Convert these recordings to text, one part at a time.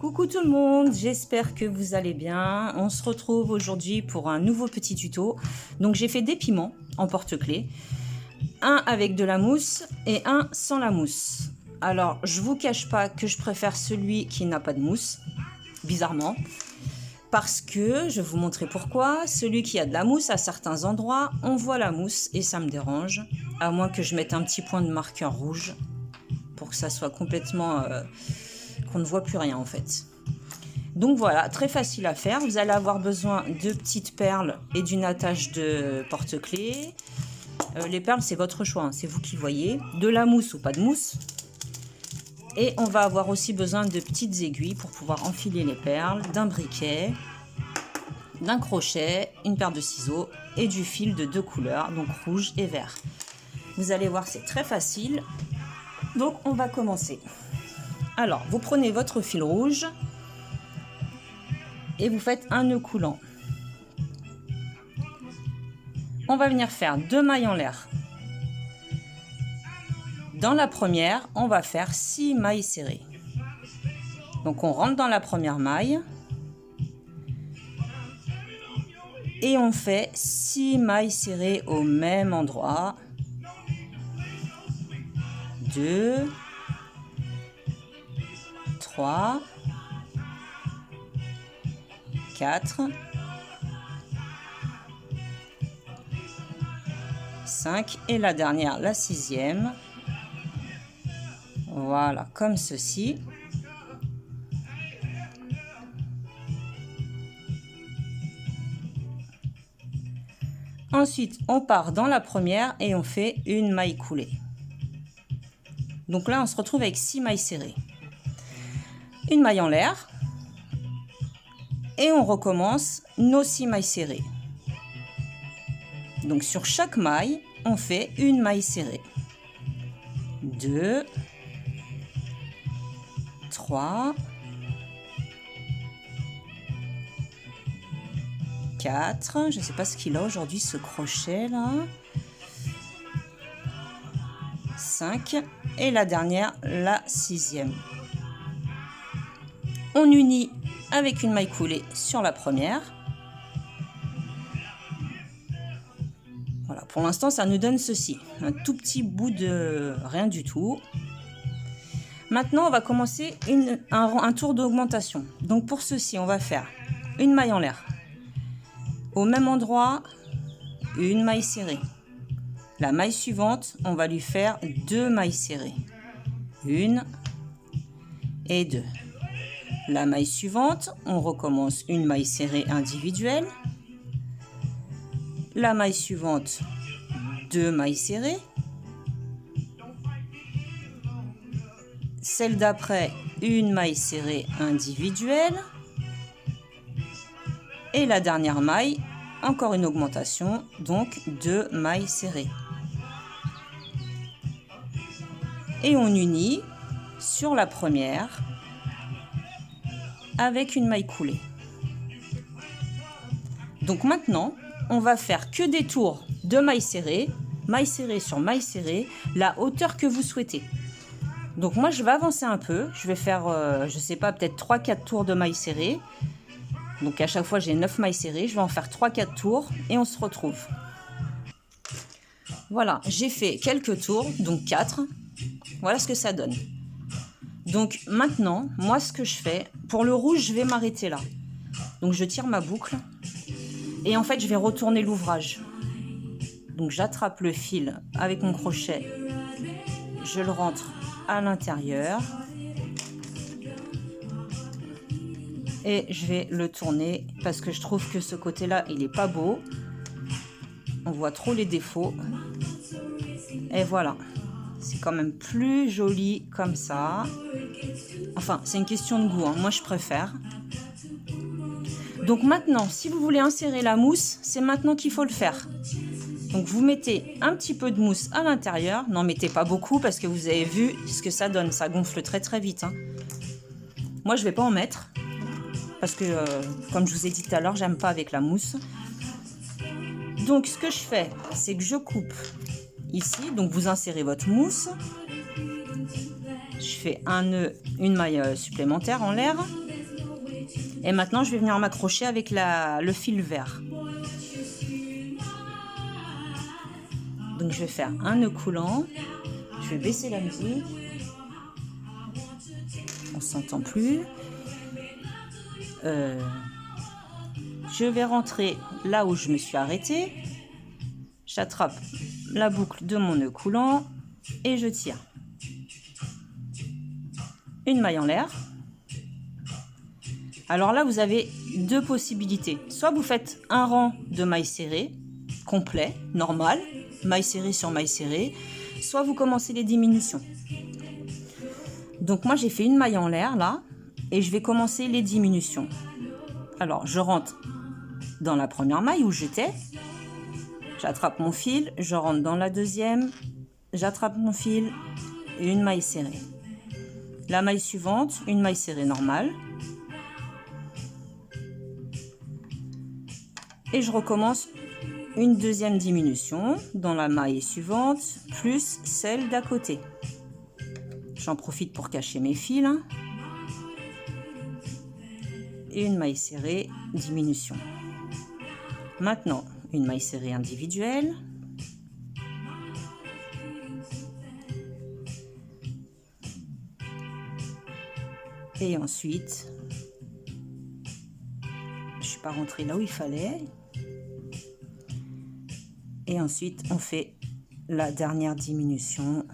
Coucou tout le monde, j'espère que vous allez bien. On se retrouve aujourd'hui pour un nouveau petit tuto. Donc j'ai fait des piments en porte-clés, un avec de la mousse et un sans la mousse. Alors je vous cache pas que je préfère celui qui n'a pas de mousse, bizarrement, parce que je vais vous montrer pourquoi. Celui qui a de la mousse, à certains endroits, on voit la mousse et ça me dérange, à moins que je mette un petit point de marqueur rouge pour que ça soit complètement qu'on ne voit plus rien en fait. Donc voilà, très facile à faire. Vous allez avoir besoin de petites perles et d'une attache de porte-clés. Les perles, c'est votre choix, hein, c'est vous qui voyez. De la mousse ou pas de mousse. Et on va avoir aussi besoin de petites aiguilles pour pouvoir enfiler les perles, d'un briquet, d'un crochet, une paire de ciseaux et du fil de 2 couleurs, donc rouge et vert. Vous allez voir, c'est très facile. Donc on va commencer. Alors, vous prenez votre fil rouge et vous faites un nœud coulant. On va venir faire 2 mailles en l'air. Dans la première, on va faire 6 mailles serrées. Donc on rentre dans la première maille et on fait 6 mailles serrées au même endroit. 2, 3, 4, 5 et la dernière, la 6e. Voilà, comme ceci. Ensuite, on part dans la première et on fait une maille coulée. Donc là, on se retrouve avec 6 mailles serrées. Une maille en l'air. Et on recommence nos 6 mailles serrées. Donc sur chaque maille, on fait une maille serrée. 2, 3, 4, je ne sais pas ce qu'il a aujourd'hui ce crochet là. 5 et la dernière, la 6e. On unit avec une maille coulée sur la première. Voilà, pour l'instant ça nous donne ceci, un tout petit bout de rien du tout. Maintenant on va commencer un tour d'augmentation. Donc pour ceci on va faire une maille en l'air. Au même endroit, une maille serrée. La maille suivante, on va lui faire 2 mailles serrées. 1 et 2. La maille suivante, on recommence une maille serrée individuelle. La maille suivante, 2 mailles serrées. Celle d'après, une maille serrée individuelle. Et la dernière maille, encore une augmentation, donc 2 mailles serrées. Et on unit sur la première avec une maille coulée. Donc maintenant, on va faire que des tours de mailles serrées sur maille serrée, la hauteur que vous souhaitez. Donc moi, je vais avancer un peu. Je vais faire, je sais pas, peut-être 3-4 tours de mailles serrées. Donc à chaque fois, j'ai 9 mailles serrées. Je vais en faire 3-4 tours et on se retrouve. Voilà, j'ai fait quelques tours, donc 4. Voilà ce que ça donne. Donc maintenant, moi ce que je fais, pour le rouge, je vais m'arrêter là. Donc je tire ma boucle et en fait je vais retourner l'ouvrage. Donc j'attrape le fil avec mon crochet, je le rentre à l'intérieur et je vais le tourner parce que je trouve que ce côté-là, il n'est pas beau. On voit trop les défauts. Et voilà. C'est quand même plus joli comme ça. Enfin, c'est une question de goût, hein. Moi, je préfère. Donc maintenant, si vous voulez insérer la mousse, c'est maintenant qu'il faut le faire. Donc vous mettez un petit peu de mousse à l'intérieur. N'en mettez pas beaucoup parce que vous avez vu ce que ça donne. Ça gonfle très très vite, hein. Moi, je ne vais pas en mettre. Parce que, comme je vous ai dit tout à l'heure, j'aime pas avec la mousse. Donc ce que je fais, c'est que je coupe ici, donc vous insérez votre mousse. je fais un nœud, une maille supplémentaire en l'air. Et maintenant, je vais venir m'accrocher avec le fil vert. Donc, je vais faire un nœud coulant. Je vais baisser la musique. On s'entend plus. Je vais rentrer là où je me suis arrêtée. J'attrape la boucle de mon nœud coulant et je tire. Une maille en l'air. Alors là, vous avez deux possibilités. Soit vous faites un rang de mailles serrées, complet, normal, maille serrée sur maille serrée, soit vous commencez les diminutions. Donc moi, j'ai fait une maille en l'air là, et je vais commencer les diminutions. Alors, je rentre dans la première maille où j'étais, j'attrape mon fil, je rentre dans la deuxième, j'attrape mon fil et une maille serrée. La maille suivante, une maille serrée normale. Et je recommence une deuxième diminution dans la maille suivante, plus celle d'à côté. J'en profite pour cacher mes fils. Et une maille serrée, diminution. Maintenant, une maille serrée individuelle. Et ensuite, je ne suis pas rentrée là où il fallait. Et ensuite, on fait la dernière diminution.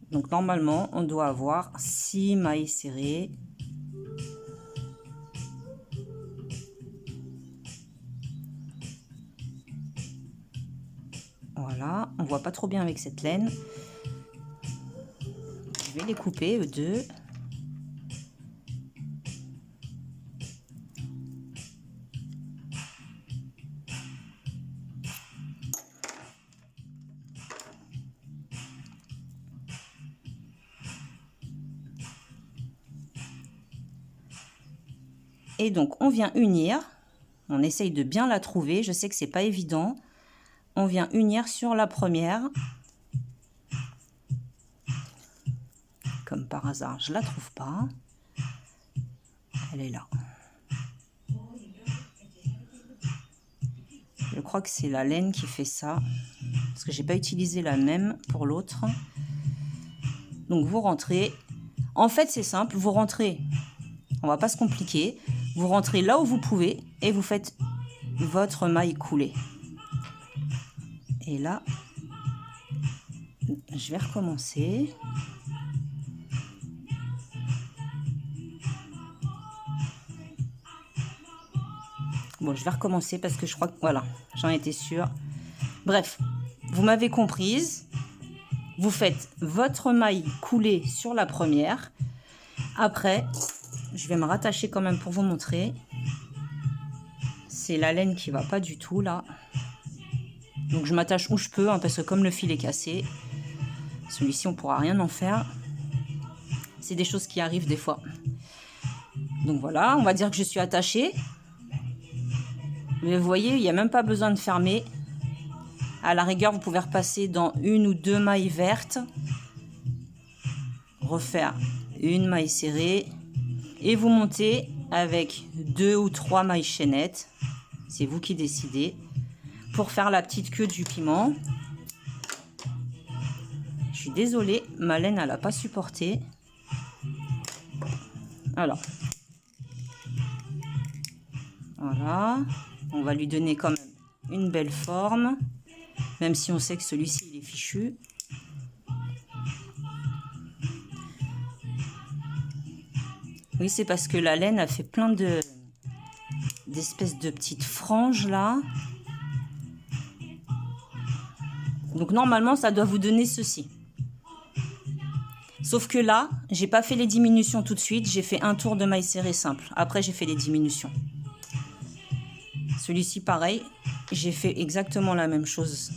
Donc, normalement, on doit avoir 6 mailles serrées. Voilà, on ne voit pas trop bien avec cette laine. Je vais les couper, eux deux. Et donc, on vient unir. On essaye de bien la trouver. Je sais que c'est pas évident. On vient unir sur la première. Comme par hasard, je la trouve pas. Elle est là. Je crois que c'est la laine qui fait ça. Parce que j'ai pas utilisé la même pour l'autre. Donc, vous rentrez. En fait, c'est simple. Vous rentrez. On va pas se compliquer. Vous rentrez là où vous pouvez et vous faites votre maille coulée. Et là, je vais recommencer. Bon, je vais recommencer parce que je crois que, voilà, j'en étais sûre. Bref, vous m'avez comprise. Vous faites votre maille coulée sur la première. Après, je vais me rattacher quand même pour vous montrer. C'est la laine qui va pas du tout là. Donc je m'attache où je peux, hein, parce que comme le fil est cassé, celui-ci on pourra rien en faire. C'est des choses qui arrivent des fois. Donc voilà, on va dire que je suis attachée. Mais vous voyez, il n'y a même pas besoin de fermer. À la rigueur, vous pouvez repasser dans une ou deux mailles vertes. Refaire une maille serrée. Et vous montez avec 2 ou 3 mailles chaînettes. C'est vous qui décidez. Pour faire la petite queue du piment. Je suis désolée, ma laine, elle n'a pas supporté. Alors. Voilà. On va lui donner quand même une belle forme. Même si on sait que celui-ci, il est fichu. Oui, c'est parce que la laine a fait plein d'espèces de petites franges là. Donc normalement, ça doit vous donner ceci. Sauf que là, j'ai pas fait les diminutions tout de suite. J'ai fait un tour de maille serrée simple. Après, j'ai fait les diminutions. Celui-ci, pareil. J'ai fait exactement la même chose.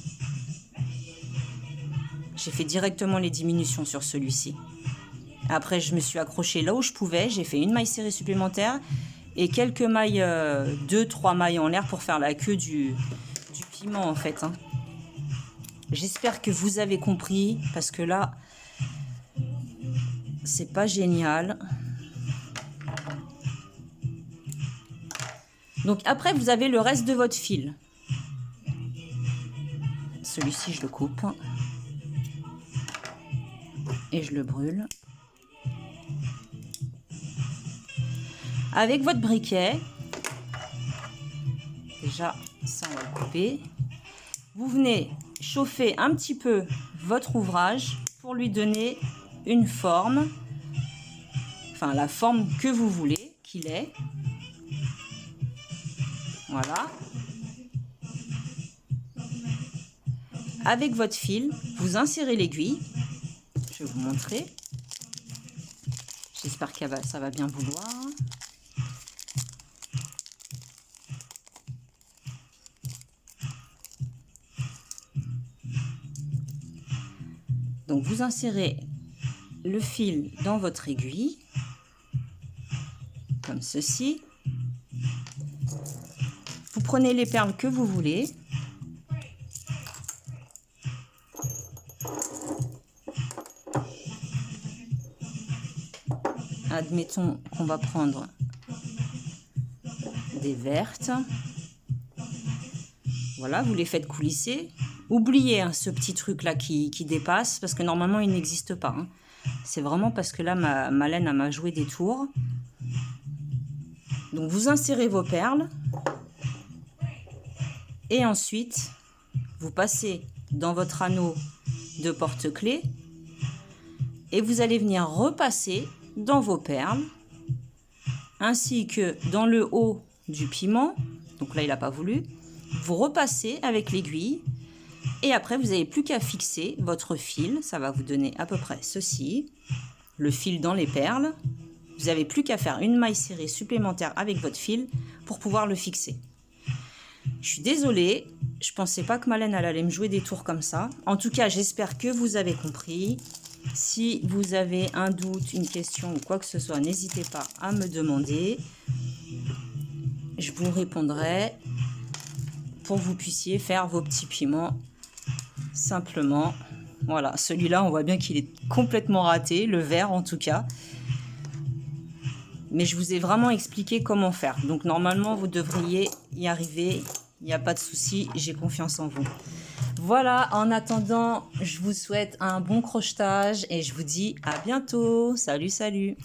J'ai fait directement les diminutions sur celui-ci. Après, je me suis accrochée là où je pouvais. J'ai fait une maille serrée supplémentaire et quelques mailles, 2-3 mailles en l'air pour faire la queue du piment en fait. Hein. J'espère que vous avez compris parce que là, c'est pas génial. Donc après, vous avez le reste de votre fil. Celui-ci, je le coupe. Et je le brûle. Avec votre briquet, déjà, ça on va le couper. Vous venez chauffer un petit peu votre ouvrage pour lui donner une forme. Enfin, la forme que vous voulez qu'il ait. Voilà. Avec votre fil, vous insérez l'aiguille. Je vais vous montrer. J'espère que ça va bien vouloir. Donc vous insérez le fil dans votre aiguille, comme ceci. Vous prenez les perles que vous voulez. Admettons qu'on va prendre des vertes. Voilà, vous les faites coulisser. Oubliez hein, ce petit truc là qui dépasse, parce que normalement il n'existe pas. Hein. C'est vraiment parce que là ma laine m'a joué des tours. Donc vous insérez vos perles. Et ensuite, vous passez dans votre anneau de porte-clés. Et vous allez venir repasser dans vos perles. Ainsi que dans le haut du piment. Donc là il n'a pas voulu. Vous repassez avec l'aiguille. Et après, vous n'avez plus qu'à fixer votre fil. Ça va vous donner à peu près ceci. Le fil dans les perles. Vous n'avez plus qu'à faire une maille serrée supplémentaire avec votre fil pour pouvoir le fixer. Je suis désolée. Je ne pensais pas que ma laine elle allait me jouer des tours comme ça. En tout cas, j'espère que vous avez compris. Si vous avez un doute, une question ou quoi que ce soit, n'hésitez pas à me demander. Je vous répondrai pour que vous puissiez faire vos petits piments simplement. Voilà, celui-là, on voit bien qu'il est complètement raté, le vert en tout cas. Mais je vous ai vraiment expliqué comment faire. Donc normalement, vous devriez y arriver. Il n'y a pas de souci, j'ai confiance en vous. Voilà, en attendant, je vous souhaite un bon crochetage et je vous dis à bientôt. Salut, salut!